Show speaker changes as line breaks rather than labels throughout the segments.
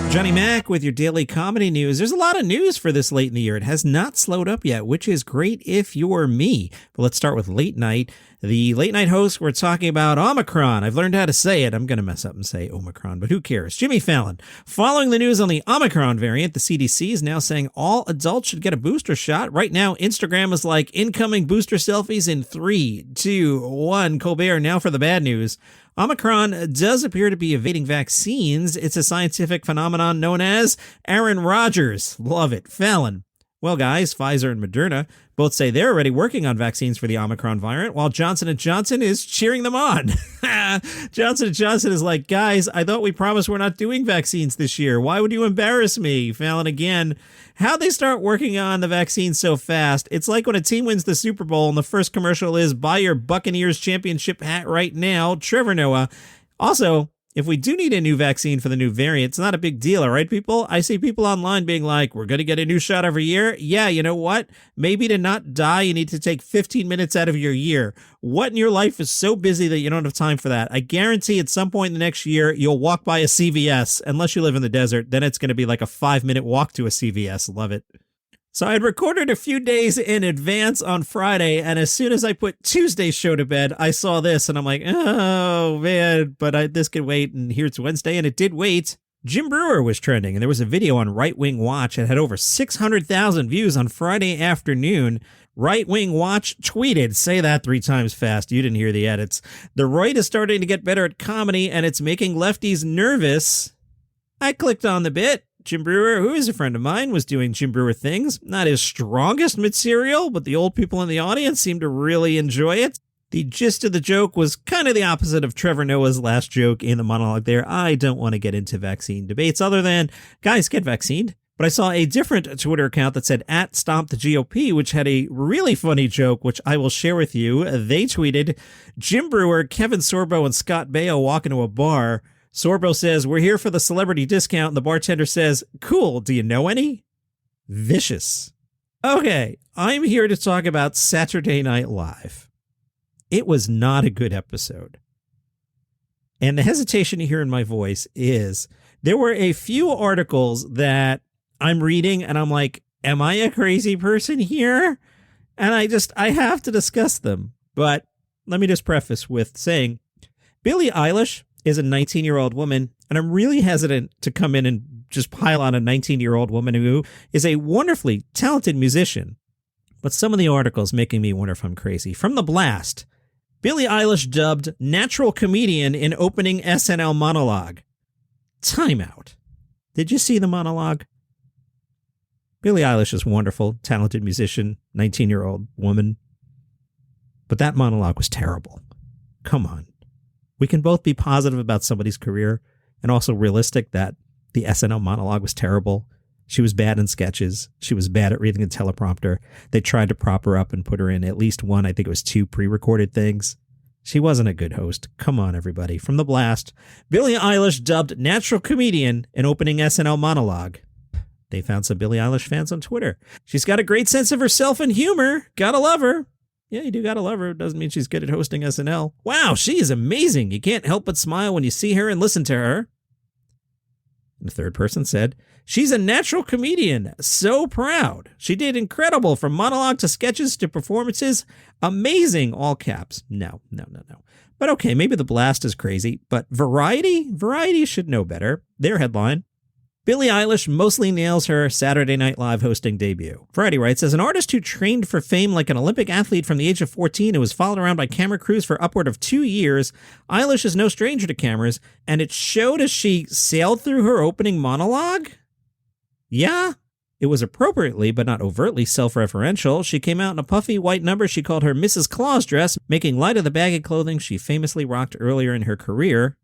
Johnny Mac with your daily comedy news. There's a lot of news for this late in the year. It has not slowed up yet, which is great if you're me. But let's start with late night. The late night hosts were talking about Omicron. I've learned how to say it. I'm going to mess up and say Omicron, but who cares? Jimmy Fallon. Following the news on the Omicron variant, the CDC is now saying all adults should get a booster shot. Right now, Instagram is like incoming booster selfies in 3, 2, 1. Colbert, now for the bad news. Omicron does appear to be evading vaccines. It's a scientific phenomenon known as Aaron Rodgers. Love it. Fallon. Well, guys, Pfizer and Moderna both say they're already working on vaccines for the Omicron variant, while Johnson & Johnson is cheering them on. Johnson & Johnson is like, guys, I thought we promised we're not doing vaccines this year. Why would you embarrass me? Fallon again. How'd they start working on the vaccine so fast? It's like when a team wins the Super Bowl and the first commercial is buy your Buccaneers championship hat right now. Trevor Noah. Also, if we do need a new vaccine for the new variant, it's not a big deal, all right, people? I see people online being like, we're going to get a new shot every year. Yeah, you know what? Maybe to not die, you need to take 15 minutes out of your year. What in your life is so busy that you don't have time for that? I guarantee at some point in the next year, you'll walk by a CVS. Unless you live in the desert, then it's going to be like a 5-minute walk to a CVS. Love it. So I had recorded a few days in advance on Friday, and as soon as I put Tuesday's show to bed, I saw this, and I'm like, oh, man, but this can wait, and here it's Wednesday, and it did wait. Jim Breuer was trending, and there was a video on Right Wing Watch. It had over 600,000 views on Friday afternoon. Right Wing Watch tweeted, say that 3 times fast, you didn't hear the edits. The right is starting to get better at comedy, and it's making lefties nervous. I clicked on the bit. Jim Breuer, who is a friend of mine, was doing Jim Breuer things. Not his strongest material, but the old people in the audience seemed to really enjoy it. The gist of the joke was kind of the opposite of Trevor Noah's last joke in the monologue there. I don't want to get into vaccine debates other than, guys, get vaccinated. But I saw a different Twitter account that said @StompTheGOP, which had a really funny joke, which I will share with you. They tweeted, Jim Breuer, Kevin Sorbo, and Scott Baio walk into a bar. Sorbo says, we're here for the celebrity discount. And the bartender says, cool, do you know any? Vicious. Okay, I'm here to talk about Saturday Night Live. It was not a good episode. And the hesitation you hear in my voice is there were a few articles that I'm reading and I'm like, am I a crazy person here? And I have to discuss them. But let me just preface with saying Billie Eilish is a 19-year-old woman, and I'm really hesitant to come in and just pile on a 19-year-old woman who is a wonderfully talented musician. But some of the articles making me wonder if I'm crazy. From The Blast, Billie Eilish dubbed natural comedian in opening SNL monologue. Timeout. Did you see the monologue? Billie Eilish is wonderful, talented musician, 19-year-old woman. But that monologue was terrible. Come on. We can both be positive about somebody's career and also realistic that the SNL monologue was terrible. She was bad in sketches. She was bad at reading the teleprompter. They tried to prop her up and put her in at least one, I think it was 2 pre-recorded things. She wasn't a good host. Come on, everybody. From The Blast, Billie Eilish dubbed natural comedian in opening SNL monologue. They found some Billie Eilish fans on Twitter. She's got a great sense of herself and humor. Gotta love her. Yeah, you do gotta love her. Doesn't mean she's good at hosting SNL. Wow, she is amazing. You can't help but smile when you see her and listen to her. And the third person said, she's a natural comedian. So proud. She did incredible from monologue to sketches to performances. Amazing, all caps. No. But okay, maybe The Blast is crazy, but Variety should know better. Their headline, Billie Eilish mostly nails her Saturday Night Live hosting debut. Variety writes, as an artist who trained for fame like an Olympic athlete from the age of 14 and was followed around by camera crews for upward of 2 years, Eilish is no stranger to cameras, and it showed as she sailed through her opening monologue? Yeah, it was appropriately, but not overtly, self-referential. She came out in a puffy white number she called her Mrs. Claus dress, making light of the baggy clothing she famously rocked earlier in her career.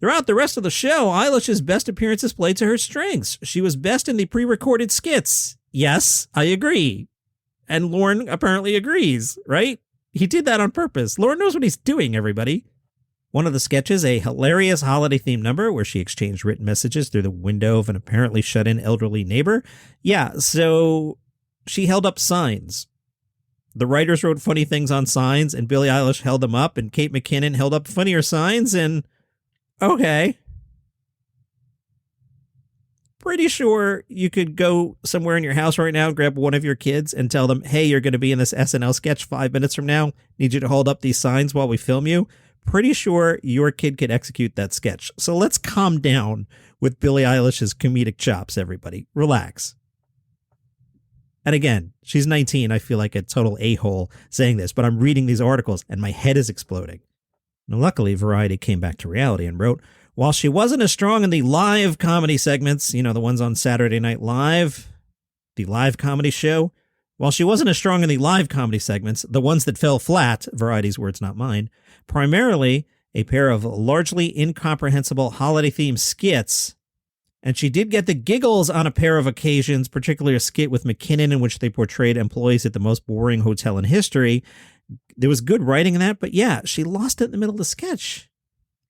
Throughout the rest of the show, Eilish's best appearances played to her strengths. She was best in the pre-recorded skits. Yes, I agree. And Lorne apparently agrees, right? He did that on purpose. Lorne knows what he's doing, everybody. One of the sketches, a hilarious holiday-themed number where she exchanged written messages through the window of an apparently shut-in elderly neighbor. Yeah, so she held up signs. The writers wrote funny things on signs, and Billie Eilish held them up, and Kate McKinnon held up funnier signs, and okay. pretty sure you could go somewhere in your house right now, grab one of your kids and tell them, hey, you're going to be in this SNL sketch 5 minutes from now. Need you to hold up these signs while we film you. Pretty sure your kid could execute that sketch. So let's calm down with Billie Eilish's comedic chops, everybody. Relax. And again, she's 19. I feel like a total a-hole saying this, but I'm reading these articles and my head is exploding. Now, luckily, Variety came back to reality and wrote, while she wasn't as strong in the live comedy segments, the ones on Saturday Night Live, the live comedy show, while she wasn't as strong in the live comedy segments, the ones that fell flat, Variety's words, not mine, primarily a pair of largely incomprehensible holiday-themed skits. And she did get the giggles on a pair of occasions, particularly a skit with McKinnon in which they portrayed employees at the most boring hotel in history. There was good writing in that, but yeah, she lost it in the middle of the sketch.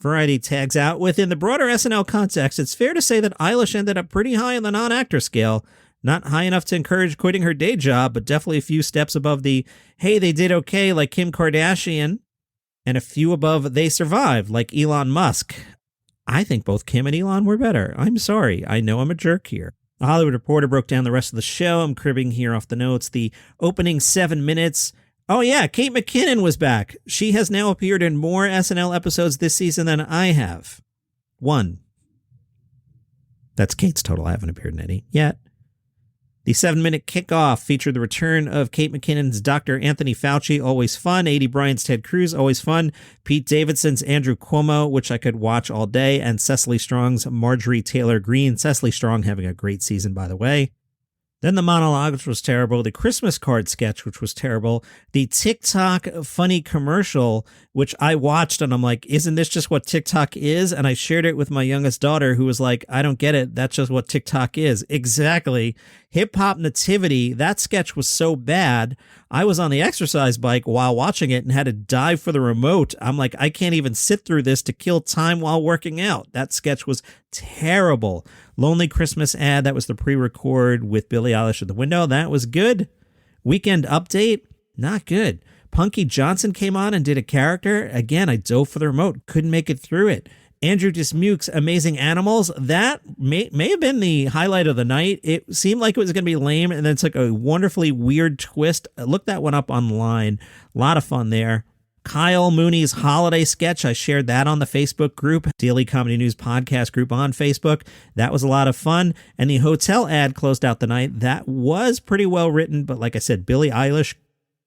Variety tags out, within the broader SNL context, it's fair to say that Eilish ended up pretty high on the non-actor scale. Not high enough to encourage quitting her day job, but definitely a few steps above the, hey, they did okay, like Kim Kardashian, and a few above they survived, like Elon Musk. I think both Kim and Elon were better. I'm sorry. I know I'm a jerk here. The Hollywood Reporter broke down the rest of the show. I'm cribbing here off the notes. The opening 7 minutes. Oh, yeah, Kate McKinnon was back. She has now appeared in more SNL episodes this season than I have. 1. That's Kate's total. I haven't appeared in any yet. The 7-minute kickoff featured the return of Kate McKinnon's Dr. Anthony Fauci, always fun. A.D. Bryant's Ted Cruz, always fun. Pete Davidson's Andrew Cuomo, which I could watch all day. And Cecily Strong's Marjorie Taylor Greene. Cecily Strong having a great season, by the way. Then the monologue, which was terrible. The Christmas card sketch, which was terrible. The TikTok funny commercial, which I watched and I'm like, isn't this just what TikTok is? And I shared it with my youngest daughter who was like, I don't get it. That's just what TikTok is. Exactly. Hip Hop Nativity. That sketch was so bad. I was on the exercise bike while watching it and had to dive for the remote. I'm like, I can't even sit through this to kill time while working out. That sketch was terrible. Lonely Christmas ad, that was the pre-record with Billie Eilish at the window. That was good. Weekend Update, not good. Punky Johnson came on and did a character. Again, I dove for the remote, couldn't make it through it. Andrew Dismuke's Amazing Animals, that may have been the highlight of the night. It seemed like it was going to be lame, and then took a wonderfully weird twist. Look that one up online. A lot of fun there. Kyle Mooney's holiday sketch, I shared that on the Facebook group, Daily Comedy News Podcast group on Facebook. That was a lot of fun. And the hotel ad closed out the night. That was pretty well written, but like I said, Billie Eilish,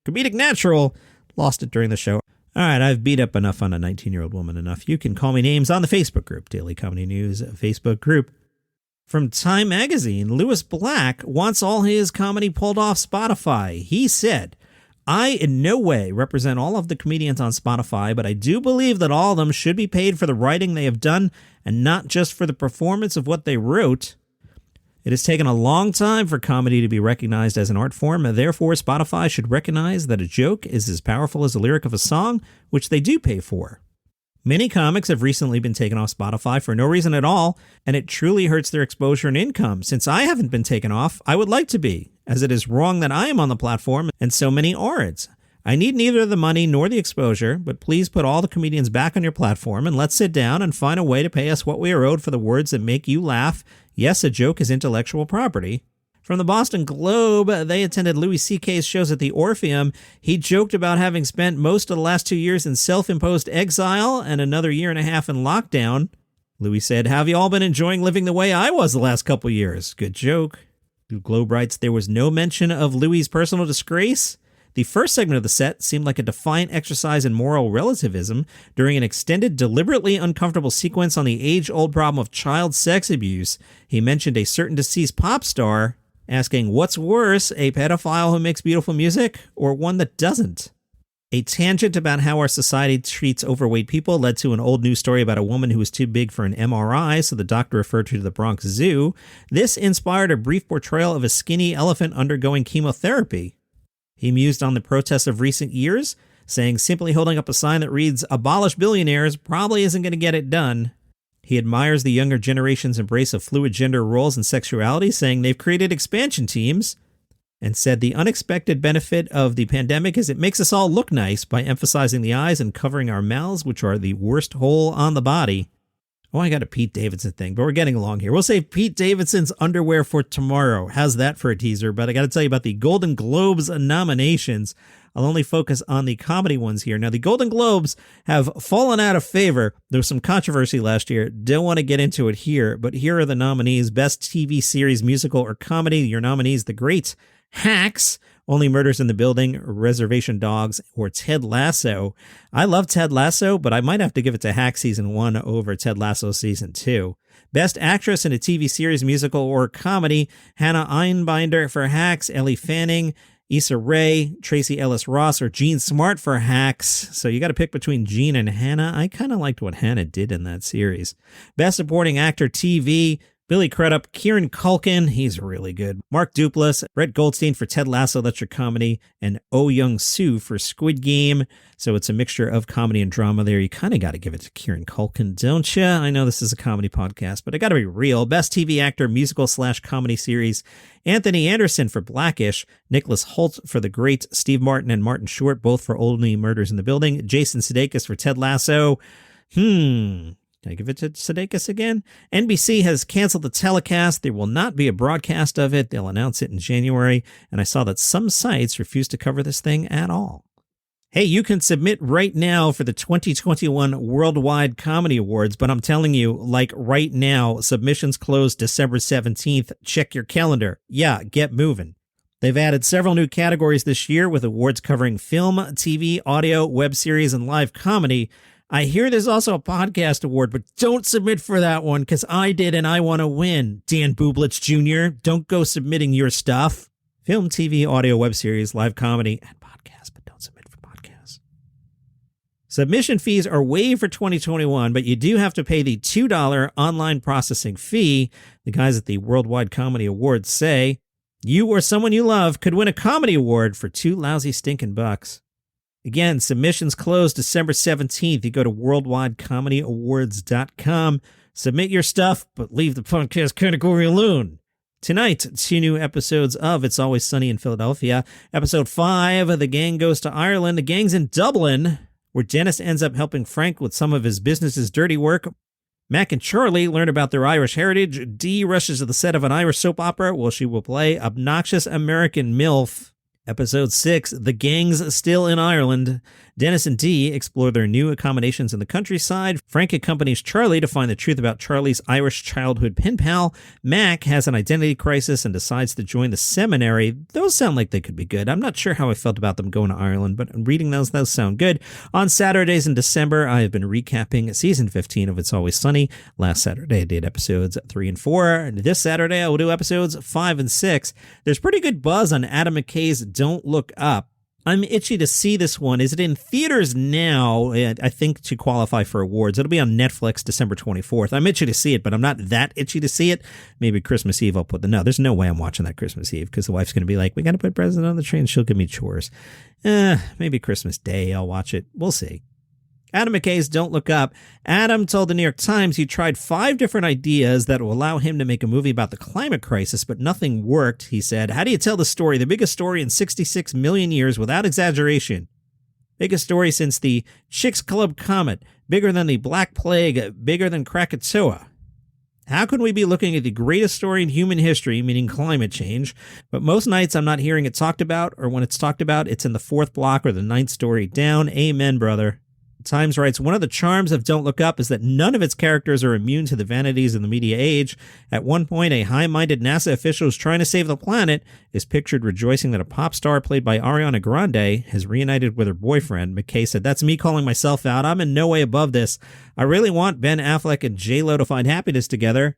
comedic natural, lost it during the show. All right, I've beat up enough on a 19-year-old woman enough. You can call me names on the Facebook group, Daily Comedy News Facebook group. From Time Magazine, Lewis Black wants all his comedy pulled off Spotify. He said, I in no way represent all of the comedians on Spotify, but I do believe that all of them should be paid for the writing they have done and not just for the performance of what they wrote. It has taken a long time for comedy to be recognized as an art form, and therefore Spotify should recognize that a joke is as powerful as the lyric of a song, which they do pay for. Many comics have recently been taken off Spotify for no reason at all, and it truly hurts their exposure and income. Since I haven't been taken off, I would like to be, as it is wrong that I am on the platform and so many aren't. I need neither the money nor the exposure, but please put all the comedians back on your platform and let's sit down and find a way to pay us what we are owed for the words that make you laugh. Yes, a joke is intellectual property. From the Boston Globe, they attended Louis C.K.'s shows at the Orpheum. He joked about having spent most of the last 2 years in self-imposed exile and another year and a half in lockdown. Louis said, have you all been enjoying living the way I was the last couple years? Good joke. The Globe writes, there was no mention of Louis' personal disgrace. The first segment of the set seemed like a defiant exercise in moral relativism during an extended, deliberately uncomfortable sequence on the age-old problem of child sex abuse. He mentioned a certain deceased pop star, asking, what's worse, a pedophile who makes beautiful music or one that doesn't? A tangent about how our society treats overweight people led to an old news story about a woman who was too big for an MRI, so the doctor referred her to the Bronx Zoo. This inspired a brief portrayal of a skinny elephant undergoing chemotherapy. He mused on the protests of recent years, saying simply holding up a sign that reads, abolish billionaires probably isn't going to get it done. He admires the younger generation's embrace of fluid gender roles and sexuality, saying they've created expansion teams, and said the unexpected benefit of the pandemic is it makes us all look nice by emphasizing the eyes and covering our mouths, which are the worst hole on the body. Oh, I got a Pete Davidson thing, but we're getting along here. We'll save Pete Davidson's underwear for tomorrow. How's that for a teaser? But I got to tell you about the Golden Globes nominations. I'll only focus on the comedy ones here. Now, the Golden Globes have fallen out of favor. There was some controversy last year. Don't want to get into it here, but here are the nominees. Best TV series, musical, or comedy. Your nominees, The Great, Hacks, Only Murders in the Building, Reservation Dogs, or Ted Lasso. I love Ted Lasso, but I might have to give it to Hacks Season 1 over Ted Lasso Season 2. Best Actress in a TV Series, Musical, or Comedy, Hannah Einbinder for Hacks, Ellie Fanning, Issa Rae, Tracy Ellis Ross, or Jean Smart for Hacks. So you got to pick between Jean and Hannah. I kind of liked what Hannah did in that series. Best Supporting Actor TV, Billy Crudup, Kieran Culkin, he's really good. Mark Duplass, Brett Goldstein for Ted Lasso, that's your comedy, and Oh Young-soo for Squid Game. So it's a mixture of comedy and drama there. You kind of got to give it to Kieran Culkin, don't you? I know this is a comedy podcast, but I got to be real. Best TV Actor, Musical/Comedy Series, Anthony Anderson for Blackish, Nicholas Hoult for The Great, Steve Martin and Martin Short, both for Only Murders in the Building, Jason Sudeikis for Ted Lasso. Can I give it to Sudeikis again? NBC has canceled the telecast. There will not be a broadcast of it. They'll announce it in January. And I saw that some sites refuse to cover this thing at all. Hey, you can submit right now for the 2021 Worldwide Comedy Awards, but I'm telling you, like right now, submissions close December 17th. Check your calendar. Yeah, get moving. They've added several new categories this year with awards covering film, TV, audio, web series, and live comedy. I hear there's also a podcast award, but don't submit for that one because I did and I want to win. Dan Bublitz Jr., don't go submitting your stuff. Film, TV, audio, web series, live comedy, and podcasts, but don't submit for podcasts. Submission fees are waived for 2021, but you do have to pay the $2 online processing fee. The guys at the Worldwide Comedy Awards say you or someone you love could win a comedy award for $2 lousy stinking bucks. Again, submissions close December 17th. You go to worldwidecomedyawards.com. Submit your stuff, but leave the podcast category alone. Tonight, 2 new episodes of It's Always Sunny in Philadelphia. Episode 5, The Gang Goes to Ireland. The gang's in Dublin, where Dennis ends up helping Frank with some of his business's dirty work. Mac and Charlie learn about their Irish heritage. Dee rushes to the set of an Irish soap opera where she will play obnoxious American MILF. Episode 6, The Gang's Still in Ireland. Dennis and Dee explore their new accommodations in the countryside. Frank accompanies Charlie to find the truth about Charlie's Irish childhood pen pal. Mac has an identity crisis and decides to join the seminary. Those sound like they could be good. I'm not sure how I felt about them going to Ireland, but reading those sound good. On Saturdays in December, I have been recapping season 15 of It's Always Sunny. Last Saturday, I did episodes 3 and 4. This Saturday, I will do episodes 5 and 6. There's pretty good buzz on Adam McKay's Don't Look Up. I'm itchy to see this one. Is it in theaters now? I think to qualify for awards. It'll be on Netflix December 24th. I'm itchy to see it, but I'm not that itchy to see it. Maybe Christmas Eve I'll put no, there's no way I'm watching that Christmas Eve because the wife's going to be like, we got to put President on the train. She'll give me chores. Maybe Christmas Day I'll watch it. We'll see. Adam McKay's Don't Look Up. Adam told the New York Times he tried 5 different ideas that will allow him to make a movie about the climate crisis, but nothing worked. He said, how do you tell the story, the biggest story in 66 million years without exaggeration? Biggest story since the Chicks Club comet, bigger than the Black Plague, bigger than Krakatoa. How can we be looking at the greatest story in human history, meaning climate change, but most nights I'm not hearing it talked about, or when it's talked about, it's in the 4th block or the 9th story down. Amen, brother. Times writes, one of the charms of Don't Look Up is that none of its characters are immune to the vanities of the media age. At one point, a high-minded NASA official who's trying to save the planet is pictured rejoicing that a pop star played by Ariana Grande has reunited with her boyfriend. McKay said, that's me calling myself out. I'm in no way above this. I really want Ben Affleck and J-Lo to find happiness together.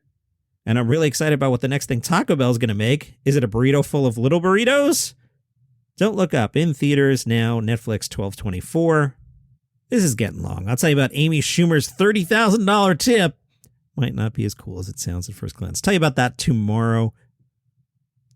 And I'm really excited about what the next thing Taco Bell's going to make. Is it a burrito full of little burritos? Don't Look Up in theaters now, Netflix 12/24. This is getting long. I'll tell you about Amy Schumer's $30,000 tip. Might not be as cool as it sounds at first glance. Tell you about that tomorrow.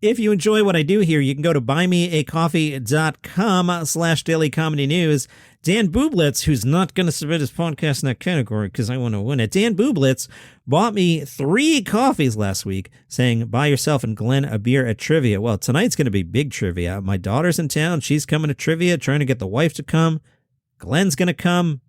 If you enjoy what I do here, you can go to buymeacoffee.com/dailycomedynews. Dan Bublitz, who's not going to submit his podcast in that category because I want to win it. Dan Bublitz bought me 3 coffees last week saying, buy yourself and Glenn a beer at trivia. Well, tonight's going to be big trivia. My daughter's in town. She's coming to trivia, trying to get the wife to come. Glenn's going to come.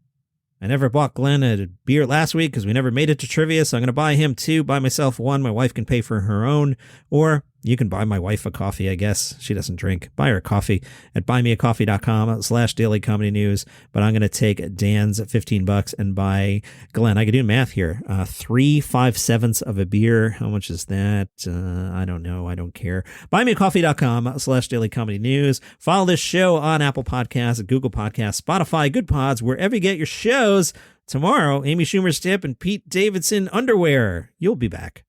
I never bought Glenn a beer last week because we never made it to trivia, so I'm going to buy him 2, buy myself 1. My wife can pay for her own, or you can buy my wife a coffee, I guess. She doesn't drink. Buy her a coffee at buymeacoffee.com/dailycomedynews, but I'm going to take Dan's $15 and buy Glenn. I could do math here. 3 5/7 of a beer. How much is that? I don't know. I don't care. Buymeacoffee.com/dailycomedynews. Follow this show on Apple Podcasts, Google Podcasts, Spotify, Good Pods, wherever you get your shows. Tomorrow, Amy Schumer's tip and Pete Davidson underwear. You'll be back.